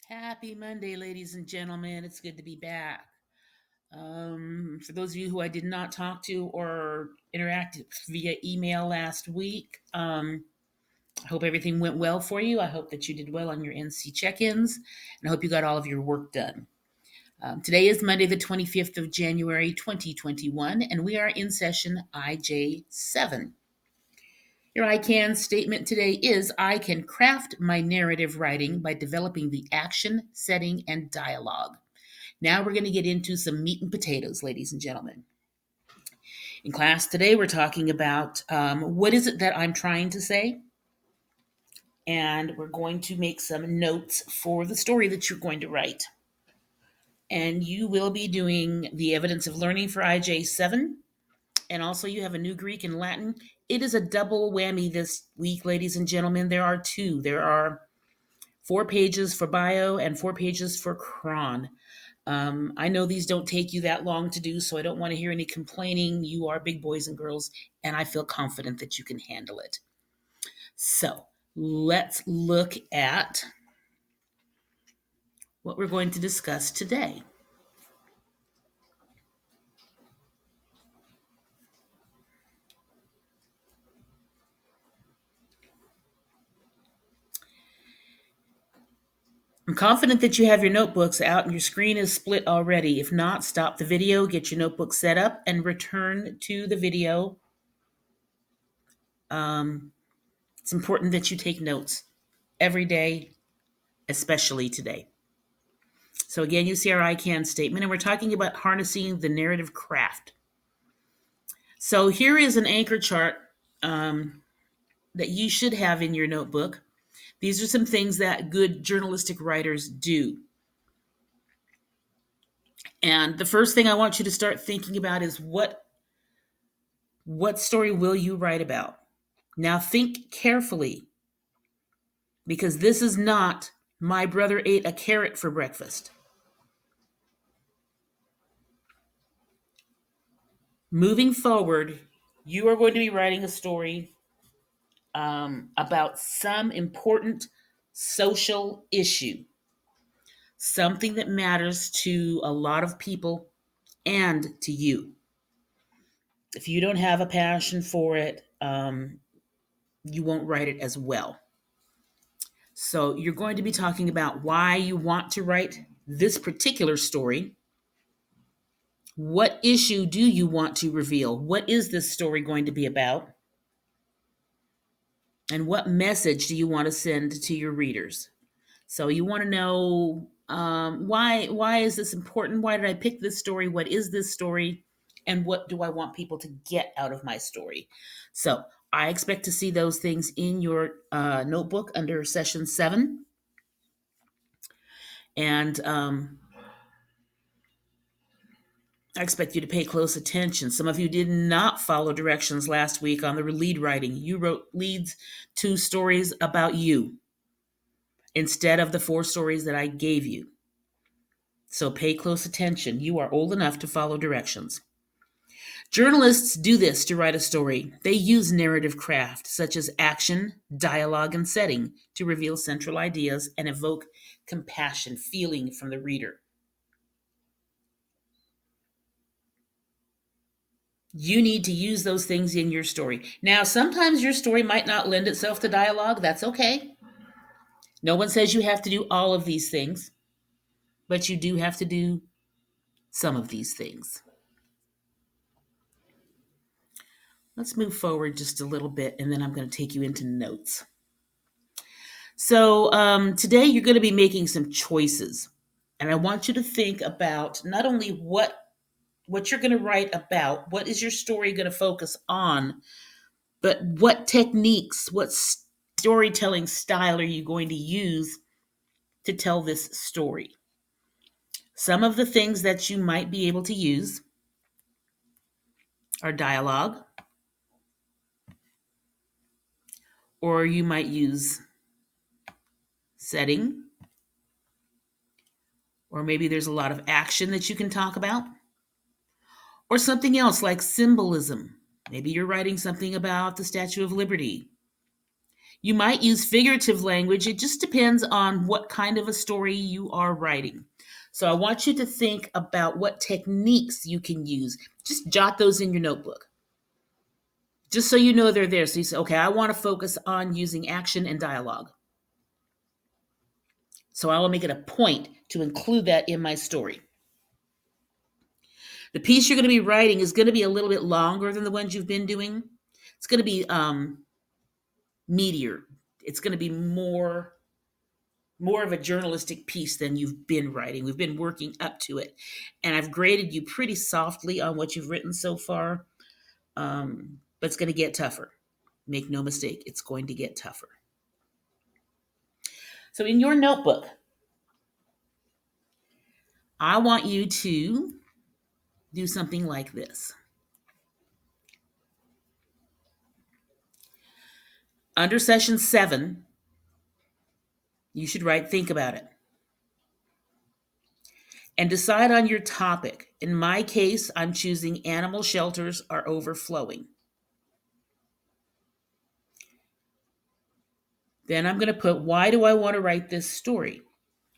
Happy Monday, ladies and gentlemen. It's good to be back. For those of you who I did not talk to or interact via email last week, I hope everything went well for you. I hope that you did well on your NC check ins, and I hope you got all of your work done. Today is Monday, the 25th of January, 2021, and we are in session IJ7. Your I can statement today is I can craft my narrative writing by developing the action, setting, and dialogue. Now we're going to get into some meat and potatoes, ladies and gentlemen. In class today, we're talking about what is it that I'm trying to say, and we're going to make some notes for the story that you're going to write. And you will be doing the evidence of learning for IJ7, and also you have a new Greek and Latin. It is a double whammy this week, ladies and gentlemen. There are two. There are 4 pages for bio and 4 pages for cron. I know these don't take you that long to do, so I don't want to hear any complaining. You are big boys and girls, and I feel confident that you can handle it. So let's look at what we're going to discuss today. I'm confident that you have your notebooks out and your screen is split already. If not, stop the video, get your notebook set up, and return to the video. It's important that you take notes every day, especially today. So again, you see our I can statement, and we're talking about harnessing the narrative craft. So here is an anchor chart that you should have in your notebook. These are some things that good journalistic writers do. And the first thing I want you to start thinking about is what story will you write about? Now think carefully, because this is not my brother ate a carrot for breakfast. Moving forward, you are going to be writing a story about some important social issue, something that matters to a lot of people and to you. If you don't have a passion for it, you won't write it as well. So you're going to be talking about why you want to write this particular story. What issue do you want to reveal? What is this story going to be about? And what message do you want to send to your readers? So you want to know why is this important? Why did I pick this story? What is this story? And what do I want people to get out of my story? So I expect to see those things in your notebook under session 7. And I expect you to pay close attention. Some of you did not follow directions last week on the lead writing. You wrote leads to stories about you instead of the 4 stories that I gave you. So pay close attention. You are old enough to follow directions. Journalists do this to write a story. They use narrative craft, such as action, dialogue, and setting, to reveal central ideas and evoke compassion, feeling from the reader. You need to use those things in your story. Now, sometimes your story might not lend itself to dialogue. That's okay. No one says you have to do all of these things, but you do have to do some of these things. Let's move forward just a little bit, and then I'm going to take you into notes. So today you're going to be making some choices, and I want you to think about not only what you're going to write about, what is your story going to focus on, but what techniques, what storytelling style are you going to use to tell this story? Some of the things that you might be able to use are dialogue, or you might use setting, or maybe there's a lot of action that you can talk about, or something else like symbolism. Maybe you're writing something about the Statue of Liberty. You might use figurative language. It just depends on what kind of a story you are writing. So I want you to think about what techniques you can use. Just jot those in your notebook, just so you know they're there. So you say, okay, I want to focus on using action and dialogue. So I will make it a point to include that in my story. The piece you're going to be writing is going to be a little bit longer than the ones you've been doing. It's going to be meatier. It's going to be more of a journalistic piece than you've been writing. We've been working up to it, and I've graded you pretty softly on what you've written so far. But it's going to get tougher. Make no mistake, it's going to get tougher. So in your notebook, I want you to do something like this. Under session 7, you should write, think about it. And decide on your topic. In my case, I'm choosing animal shelters are overflowing. Then I'm going to put, why do I want to write this story?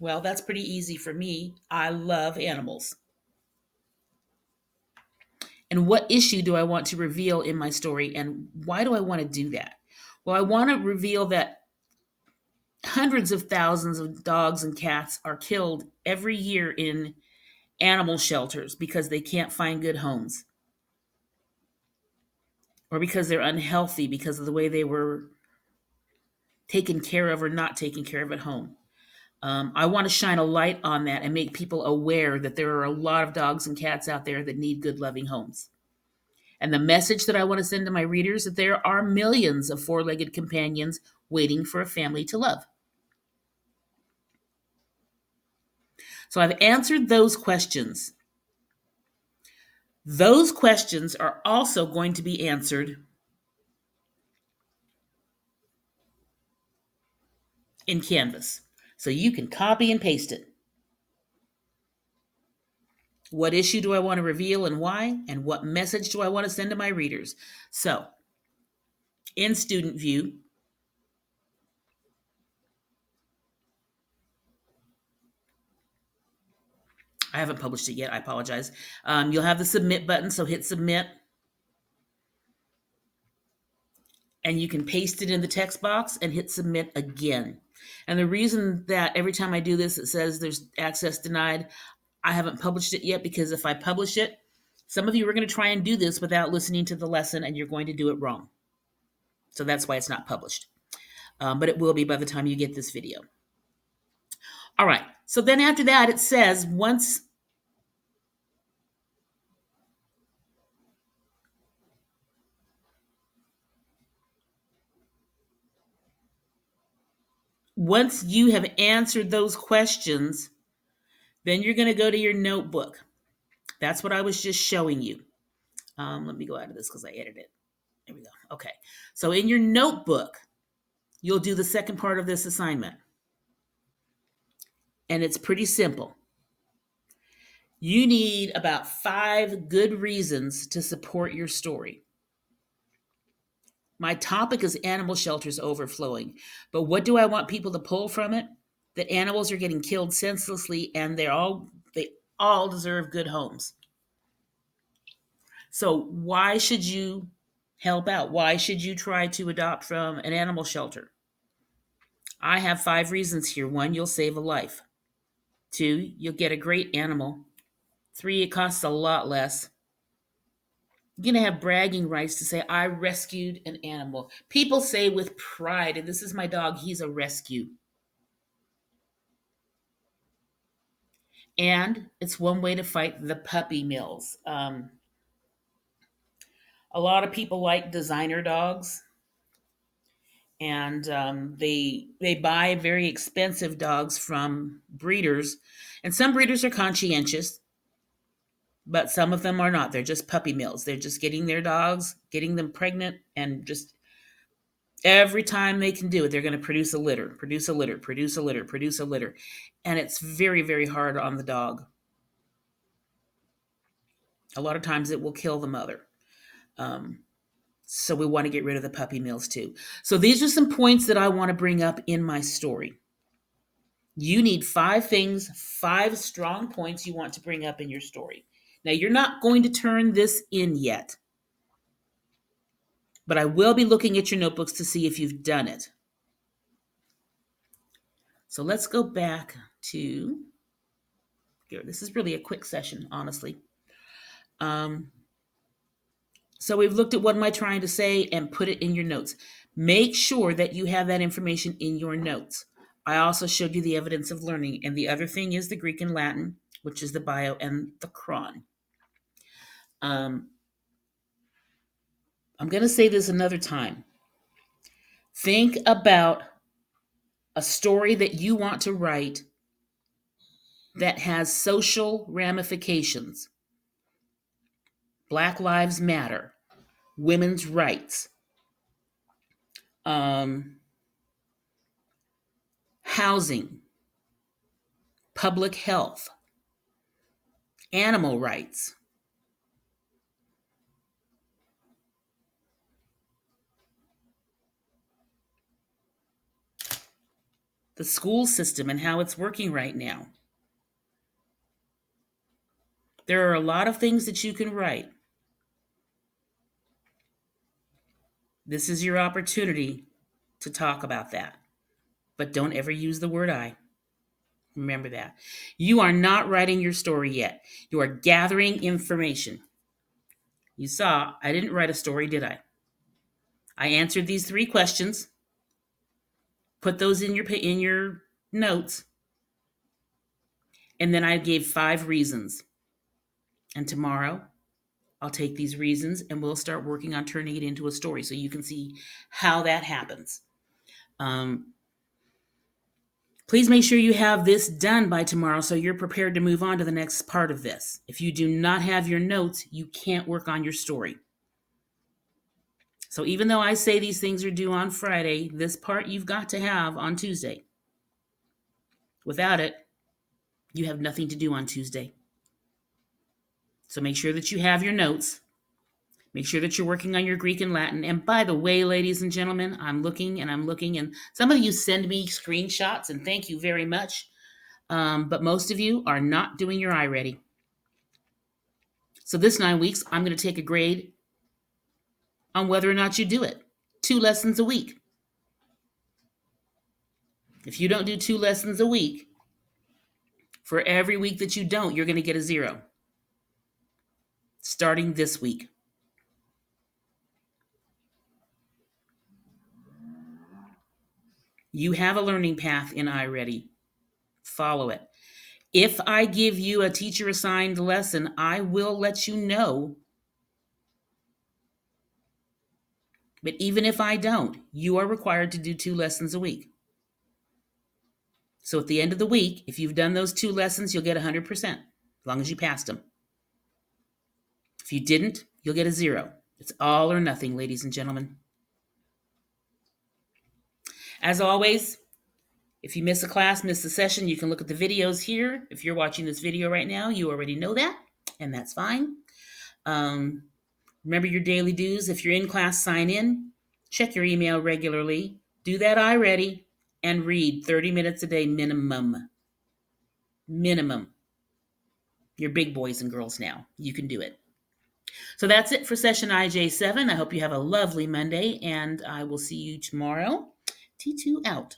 Well, that's pretty easy for me. I love animals. And what issue do I want to reveal in my story? And why do I want to do that? Well, I want to reveal that hundreds of thousands of dogs and cats are killed every year in animal shelters because they can't find good homes, or because they're unhealthy because of the way they were taken care of or not taken care of at home. I want to shine a light on that and make people aware that there are a lot of dogs and cats out there that need good, loving homes. And the message that I want to send to my readers is that there are millions of four-legged companions waiting for a family to love. So I've answered those questions. Those questions are also going to be answered in Canvas. So you can copy and paste it. What issue do I want to reveal and why? And what message do I want to send to my readers? So in Student View, I haven't published it yet, I apologize. You'll have the submit button, so hit submit. And you can paste it in the text box and hit submit again. And the reason that every time I do this, it says there's access denied, I haven't published it yet, because if I publish it, some of you are going to try and do this without listening to the lesson, and you're going to do it wrong. So that's why it's not published. But it will be by the time you get this video. All right. So then after that, it says once you have answered those questions, then you're going to go to your notebook. That's what I was just showing you. Let me go out of this because I edited it. There we go. Okay. So in your notebook, you'll do the second part of this assignment. And it's pretty simple. You need about 5 good reasons to support your story. My topic is animal shelters overflowing. But what do I want people to pull from it? That animals are getting killed senselessly, and they all deserve good homes. So why should you help out? Why should you try to adopt from an animal shelter? I have 5 reasons here. 1, you'll save a life. 2, you'll get a great animal. 3, it costs a lot less. You're going to have bragging rights to say, I rescued an animal. People say with pride, and this is my dog, he's a rescue. And it's one way to fight the puppy mills. A lot of people like designer dogs, and they buy very expensive dogs from breeders. And some breeders are conscientious, but some of them are not. They're just puppy mills. They're just getting their dogs, getting them pregnant, and just every time they can do it, they're going to produce a litter, produce a litter, produce a litter, produce a litter. And it's very, very hard on the dog. A lot of times it will kill the mother. So we want to get rid of the puppy mills too. So these are some points that I want to bring up in my story. You need 5 things, 5 strong points you want to bring up in your story. Now, you're not going to turn this in yet, but I will be looking at your notebooks to see if you've done it. So let's go back to here. This is really a quick session, honestly. So we've looked at what am I trying to say and put it in your notes. Make sure that you have that information in your notes. I also showed you the evidence of learning. And the other thing is the Greek and Latin, which is the bio and the cron. I'm going to say this another time. Think about a story that you want to write that has social ramifications. Black Lives Matter, women's rights, housing, public health, animal rights. The school system and how it's working right now. There are a lot of things that you can write. This is your opportunity to talk about that. But don't ever use the word I. Remember that. You are not writing your story yet. You are gathering information. You saw, I didn't write a story, did I? I answered these 3 questions. Put those in your notes. And then I gave 5 reasons. And tomorrow, I'll take these reasons and we'll start working on turning it into a story so you can see how that happens. Please make sure you have this done by tomorrow so you're prepared to move on to the next part of this. If you do not have your notes, you can't work on your story. So even though I say these things are due on Friday, this part you've got to have on Tuesday. Without it, you have nothing to do on Tuesday. So make sure that you have your notes. Make sure that you're working on your Greek and Latin. And by the way, ladies and gentlemen, I'm looking, and some of you send me screenshots, and thank you very much. But most of you are not doing your iReady. So this 9 weeks, I'm going to take a grade on whether or not you do it. 2 lessons a week. If you don't do 2 lessons a week, for every week that you don't, you're going to get a 0. Starting this week. You have a learning path in iReady. Follow it. If I give you a teacher-assigned lesson, I will let you know. But even if I don't, you are required to do 2 lessons a week. So at the end of the week, if you've done those 2 lessons, you'll get 100%, as long as you passed them. If you didn't, you'll get a 0. It's all or nothing, ladies and gentlemen. As always, if you miss a class, miss a session, you can look at the videos here. If you're watching this video right now, you already know that, and that's fine. Remember your daily dues. If you're in class, sign in. Check your email regularly. Do that iReady, and read 30 minutes a day minimum. Minimum. You're big boys and girls now. You can do it. So that's it for session IJ7. I hope you have a lovely Monday, and I will see you tomorrow. T2 out.